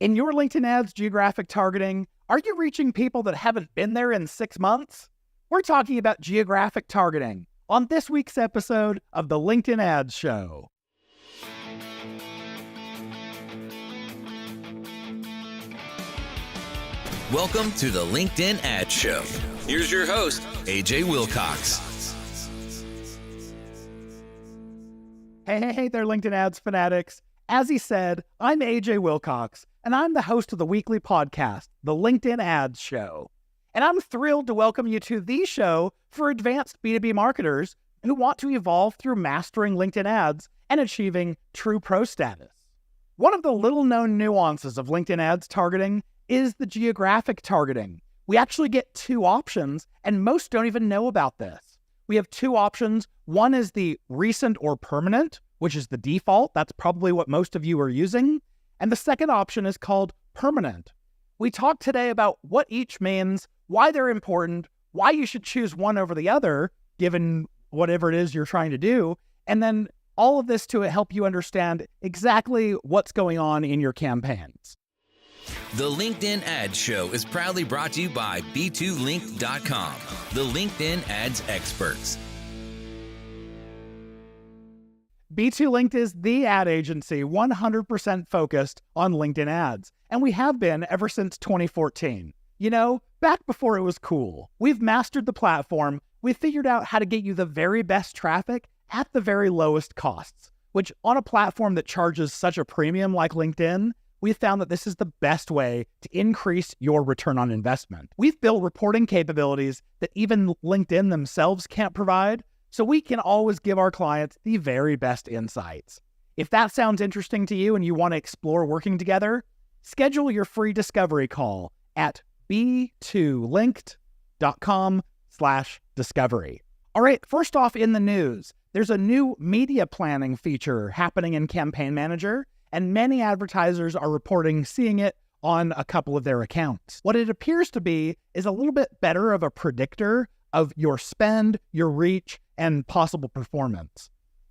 In your LinkedIn ads geographic targeting, are you reaching people that haven't been there in 6 months? We're talking about geographic targeting on this week's episode of the LinkedIn Ads Show. Welcome to the LinkedIn Ads Show. Here's your host, AJ Wilcox. Hey there, LinkedIn Ads fanatics. As he said, I'm AJ Wilcox, and I'm the host of the weekly podcast, the LinkedIn Ads Show. And I'm thrilled to welcome you to the show for advanced B2B marketers who want to evolve through mastering LinkedIn ads and achieving true pro status. One of the little-known nuances of LinkedIn ads targeting is the geographic targeting. We actually get two options, and most don't even know about this. We have two options. One is the recent or permanent, which is the default. That's probably what most of you are using. And the second option is called permanent. We talked today about what each means, why they're important, why you should choose one over the other, given whatever it is you're trying to do, and then all of this to help you understand exactly what's going on in your campaigns. The LinkedIn Ads Show is proudly brought to you by B2Link.com, the LinkedIn ads experts. B2Linked is the ad agency 100% focused on LinkedIn ads, and we have been ever since 2014. You know, back before it was cool. We've mastered the platform. We've figured out how to get you the very best traffic at the very lowest costs, which on a platform that charges such a premium like LinkedIn, we've found that this is the best way to increase your return on investment. We've built reporting capabilities that even LinkedIn themselves can't provide, so we can always give our clients the very best insights. If that sounds interesting to you and you want to explore working together, schedule your free discovery call at b2linked.com/discovery. All right, first off in the news, there's a new media planning feature happening in Campaign Manager, and many advertisers are reporting seeing it on a couple of their accounts. What it appears to be is a little bit better of a predictor of your spend, your reach, and possible performance.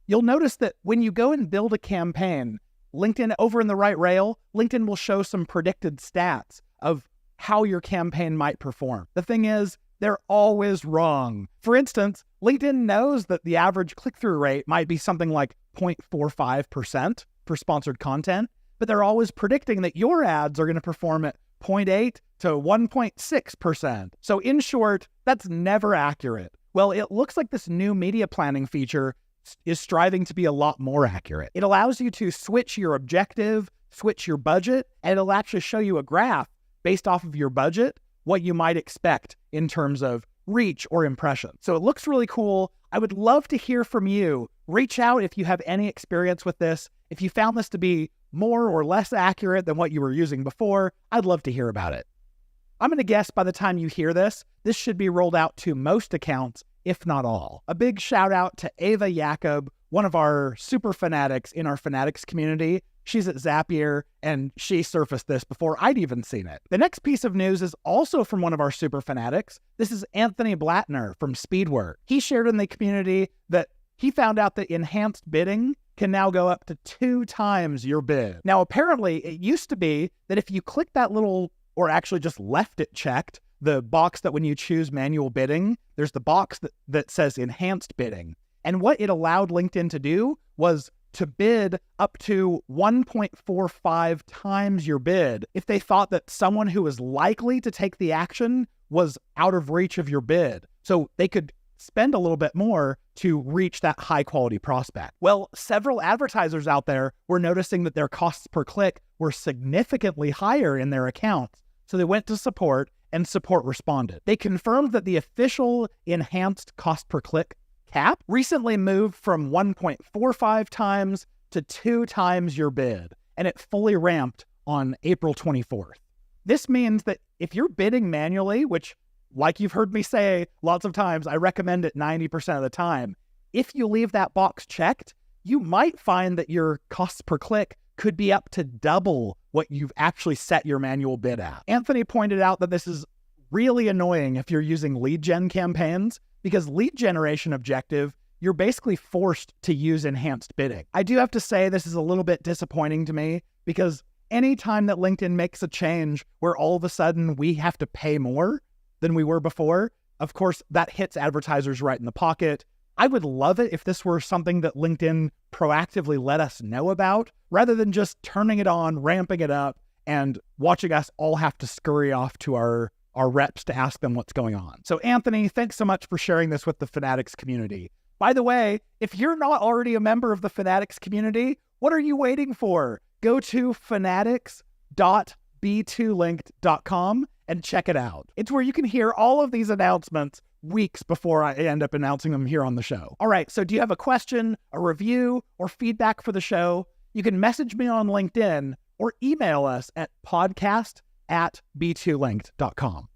You'll notice that when you go and build a campaign, LinkedIn over in the right rail, LinkedIn will show some predicted stats of how your campaign might perform. The thing is, they're always wrong. For instance, LinkedIn knows that the average click-through rate might be something like 0.45% for sponsored content, but they're always predicting that your ads are going to perform at 0.8 to 1.6%. So in short, that's never accurate. Well, it looks like this new media planning feature is striving to be a lot more accurate. It allows you to switch your objective, switch your budget, and it'll actually show you a graph based off of your budget, what you might expect in terms of reach or impression. So it looks really cool. I would love to hear from you. Reach out if you have any experience with this. If you found this to be more or less accurate than what you were using before, I'd love to hear about it. I'm going to guess by the time you hear this, this should be rolled out to most accounts, if not all. A big shout out to Ava Jacob, one of our super fanatics in our fanatics community. She's at Zapier, and she surfaced this before I'd even seen it. The next piece of news is also from one of our super fanatics. This is Anthony Blattner from Speedwork. He shared in the community that he found out that enhanced bidding can now go up to 2 times your bid. Now, apparently, it used to be that if you click that little, or actually just left it checked, the box that when you choose manual bidding, there's the box that says enhanced bidding. And what it allowed LinkedIn to do was to bid up to 1.45 times your bid if they thought that someone who was likely to take the action was out of reach of your bid. So they could spend a little bit more to reach that high quality prospect. Well, several advertisers out there were noticing that their costs per click were significantly higher in their accounts. So they went to support, and support responded. They confirmed that the official enhanced cost per click cap recently moved from 1.45 times to 2 times your bid, and it fully ramped on April 24th. This means that if you're bidding manually, which, like you've heard me say lots of times, I recommend it 90% of the time, if you leave that box checked, you might find that your costs per click could be up to double what you've actually set your manual bid at. Anthony pointed out that this is really annoying if you're using lead gen campaigns, because lead generation objective, you're basically forced to use enhanced bidding. I do have to say this is a little bit disappointing to me because anytime that LinkedIn makes a change where all of a sudden we have to pay more than we were before, of course, that hits advertisers right in the pocket. I would love it if this were something that LinkedIn proactively let us know about, rather than just turning it on, ramping it up, and watching us all have to scurry off to our reps to ask them what's going on. So Anthony, thanks so much for sharing this with the Fanatics community. By the way, if you're not already a member of the Fanatics community, what are you waiting for? Go to fanatics.b2linked.com and check it out. It's where you can hear all of these announcements weeks before I end up announcing them here on the show. All right, so do you have a question, a review, or feedback for the show? You can message me on LinkedIn or email us at podcast@b2linked.com.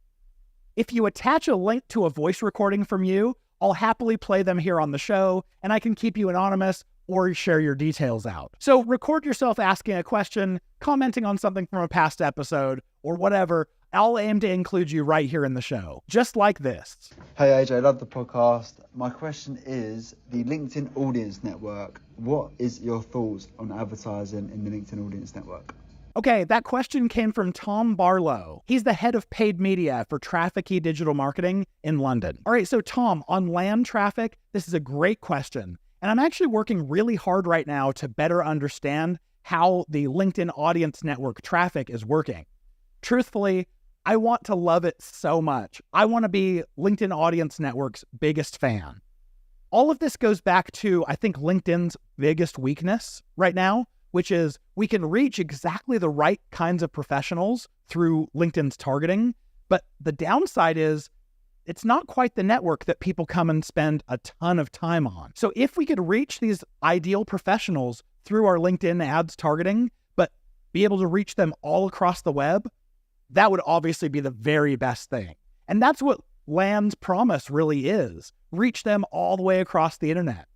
If you attach a link to a voice recording from you, I'll happily play them here on the show, and I can keep you anonymous or share your details out. So record yourself asking a question, commenting on something from a past episode, or whatever. I'll aim to include you right here in the show, just like this. Hey AJ, love the podcast. My question is, the LinkedIn Audience Network, what is your thoughts on advertising in the LinkedIn Audience Network? Okay, that question came from Tom Barlow. He's the head of paid media for Traffic-E Digital Marketing in London. All right, so Tom, on land traffic, this is a great question. And I'm actually working really hard right now to better understand how the LinkedIn Audience Network traffic is working. Truthfully, I want to love it so much. I want to be LinkedIn Audience Network's biggest fan. All of this goes back to, I think, LinkedIn's biggest weakness right now, which is we can reach exactly the right kinds of professionals through LinkedIn's targeting, but the downside is it's not quite the network that people come and spend a ton of time on. So if we could reach these ideal professionals through our LinkedIn ads targeting, but be able to reach them all across the web, that would obviously be the very best thing. And that's what Land's promise really is. Reach them all the way across the internet.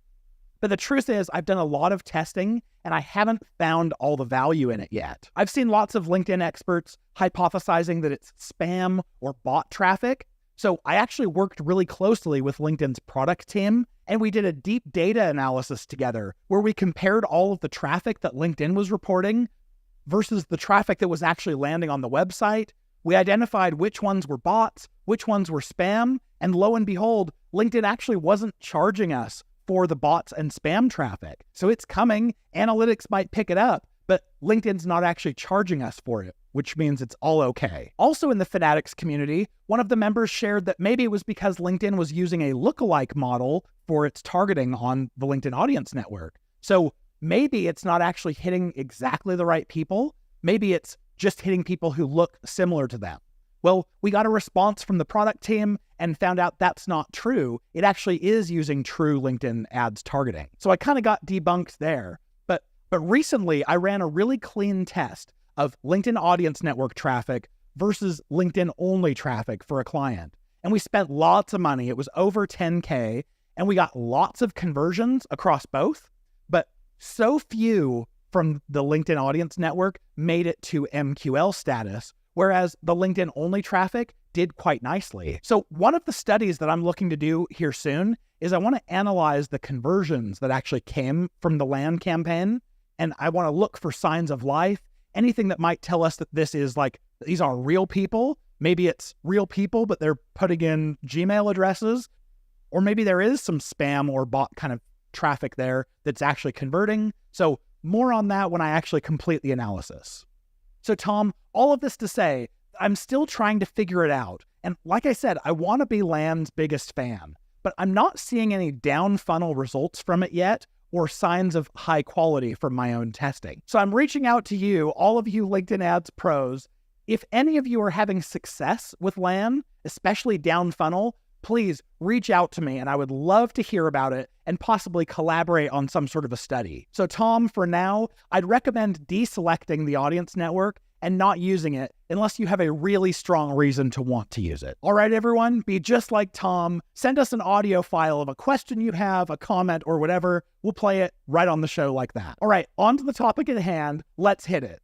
But the truth is, I've done a lot of testing and I haven't found all the value in it yet. I've seen lots of LinkedIn experts hypothesizing that it's spam or bot traffic. So I actually worked really closely with LinkedIn's product team, and we did a deep data analysis together where we compared all of the traffic that LinkedIn was reporting versus the traffic that was actually landing on the website. We identified which ones were bots, which ones were spam, and lo and behold, LinkedIn actually wasn't charging us for the bots and spam traffic. So it's coming, analytics might pick it up, but LinkedIn's not actually charging us for it, which means it's all okay. Also in the Fanatics community, one of the members shared that maybe it was because LinkedIn was using a lookalike model for its targeting on the LinkedIn Audience Network. So maybe it's not actually hitting exactly the right people. Maybe it's just hitting people who look similar to them. Well, we got a response from the product team and found out that's not true. It actually is using true LinkedIn ads targeting. So I kind of got debunked there. But recently I ran a really clean test of LinkedIn Audience Network traffic versus LinkedIn only traffic for a client. And we spent lots of money. It was over 10K, and we got lots of conversions across both, but so few from the LinkedIn Audience Network made it to MQL status, whereas the LinkedIn only traffic did quite nicely. So one of the studies that I'm looking to do here soon is I want to analyze the conversions that actually came from the land campaign. And I want to look for signs of life, anything that might tell us that this is like, these are real people. Maybe it's real people, but they're putting in Gmail addresses, or maybe there is some spam or bot kind of traffic there that's actually converting. So more on that when I actually complete the analysis. So Tom, all of this to say, I'm still trying to figure it out. And like I said, I want to be Land's biggest fan, but I'm not seeing any down funnel results from it yet, or signs of high quality from my own testing. So I'm reaching out to you, all of you LinkedIn ads pros. If any of you are having success with Land, especially down funnel, please reach out to me and I would love to hear about it and possibly collaborate on some sort of a study. So Tom, for now, I'd recommend deselecting the Audience Network and not using it unless you have a really strong reason to want to use it. All right, everyone, be just like Tom. Send us an audio file of a question you have, a comment, or whatever. We'll play it right on the show like that. All right, on to the topic at hand. Let's hit it.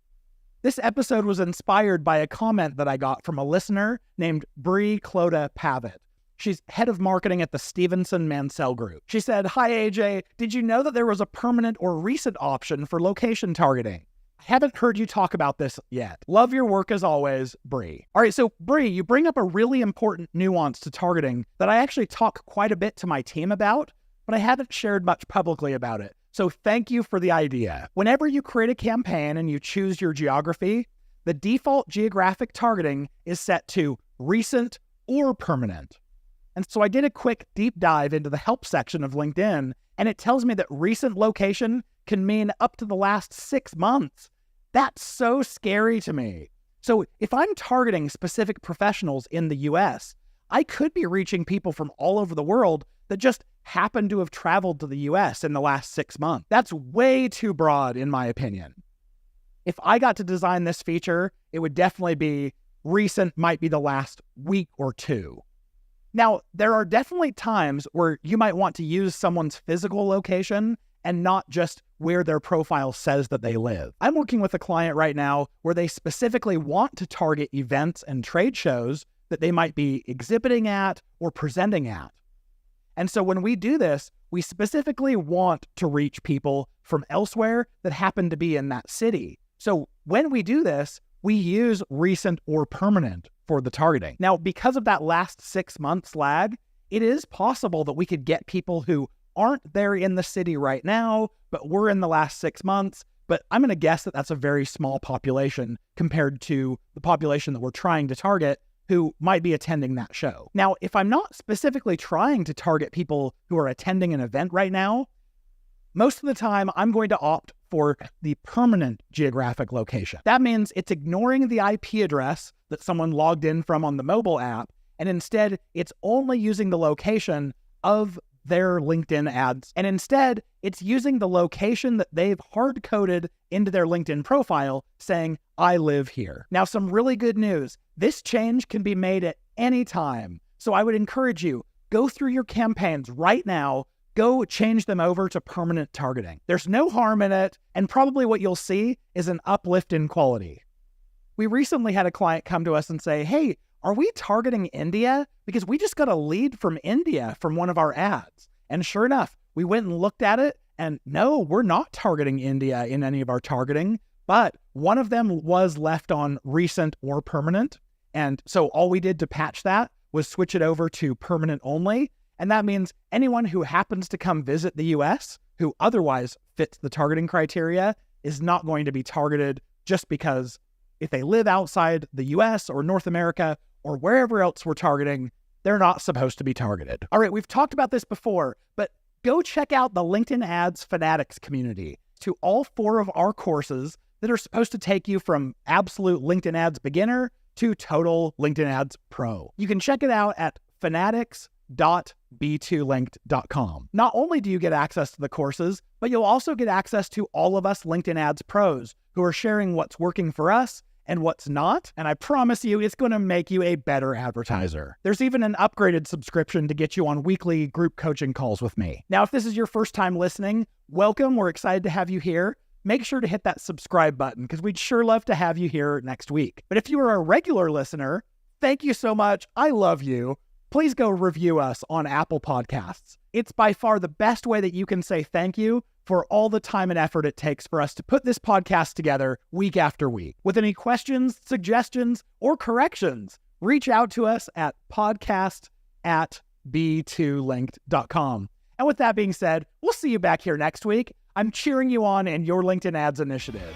This episode was inspired by a comment that I got from a listener named Bree Clota Pavitt. She's head of marketing at the Stevenson Mansell Group. She said, "Hi AJ, did you know that there was a permanent or recent option for location targeting? I haven't heard you talk about this yet. Love your work as always, Bree. All right, so Bree, you bring up a really important nuance to targeting that I actually talk quite a bit to my team about, but I haven't shared much publicly about it. So thank you for the idea. Whenever you create a campaign and you choose your geography, the default geographic targeting is set to recent or permanent. And so I did a quick deep dive into the help section of LinkedIn, and it tells me that recent location can mean up to the last 6 months. That's so scary to me. So if I'm targeting specific professionals in the US, I could be reaching people from all over the world that just happen to have traveled to the US in the last 6 months. That's way too broad, in my opinion. If I got to design this feature, it would definitely be recent might be the last week or two. Now, there are definitely times where you might want to use someone's physical location and not just where their profile says that they live. I'm working with a client right now where they specifically want to target events and trade shows that they might be exhibiting at or presenting at. And so when we do this, we specifically want to reach people from elsewhere that happen to be in that city. So when we do this, we use recent or permanent for the targeting. Now, because of that last 6 months lag, it is possible that we could get people who aren't there in the city right now, but were in the last 6 months. But I'm going to guess that that's a very small population compared to the population that we're trying to target who might be attending that show. Now, if I'm not specifically trying to target people who are attending an event right now, most of the time I'm going to opt for the permanent geographic location. That means it's ignoring the IP address that someone logged in from on the mobile app, and instead it's only using the location of their LinkedIn ads. And instead, it's using the location that they've hard-coded into their LinkedIn profile saying, I live here. Now, some really good news. This change can be made at any time. So I would encourage you, go through your campaigns right now, go change them over to permanent targeting. There's no harm in it, and probably what you'll see is an uplift in quality. We recently had a client come to us and say, hey, are we targeting India? Because we just got a lead from India from one of our ads. And sure enough, we went and looked at it, and no, we're not targeting India in any of our targeting, but one of them was left on recent or permanent. And so all we did to patch that was switch it over to permanent only. And that means anyone who happens to come visit the US, who otherwise fits the targeting criteria, is not going to be targeted just because if they live outside the US or North America or wherever else we're targeting, they're not supposed to be targeted. All right, we've talked about this before, but go check out the LinkedIn Ads Fanatics community to all 4 of our courses that are supposed to take you from absolute LinkedIn Ads beginner to total LinkedIn Ads pro. You can check it out at fanatics.b2linked.com. Not only do you get access to the courses, but you'll also get access to all of us LinkedIn Ads pros who are sharing what's working for us and what's not, and I promise you it's going to make you a better advertiser. There's even an upgraded subscription to get you on weekly group coaching calls with me. Now, if this is your first time listening, welcome. We're excited to have you here. Make sure to hit that subscribe button because we'd sure love to have you here next week. But if you are a regular listener, thank you so much. I love you. Please go review us on Apple Podcasts. It's by far the best way that you can say thank you for all the time and effort it takes for us to put this podcast together week after week. With any questions, suggestions, or corrections, reach out to us at podcast@b2linked.com. And with that being said, we'll see you back here next week. I'm cheering you on in your LinkedIn Ads initiative.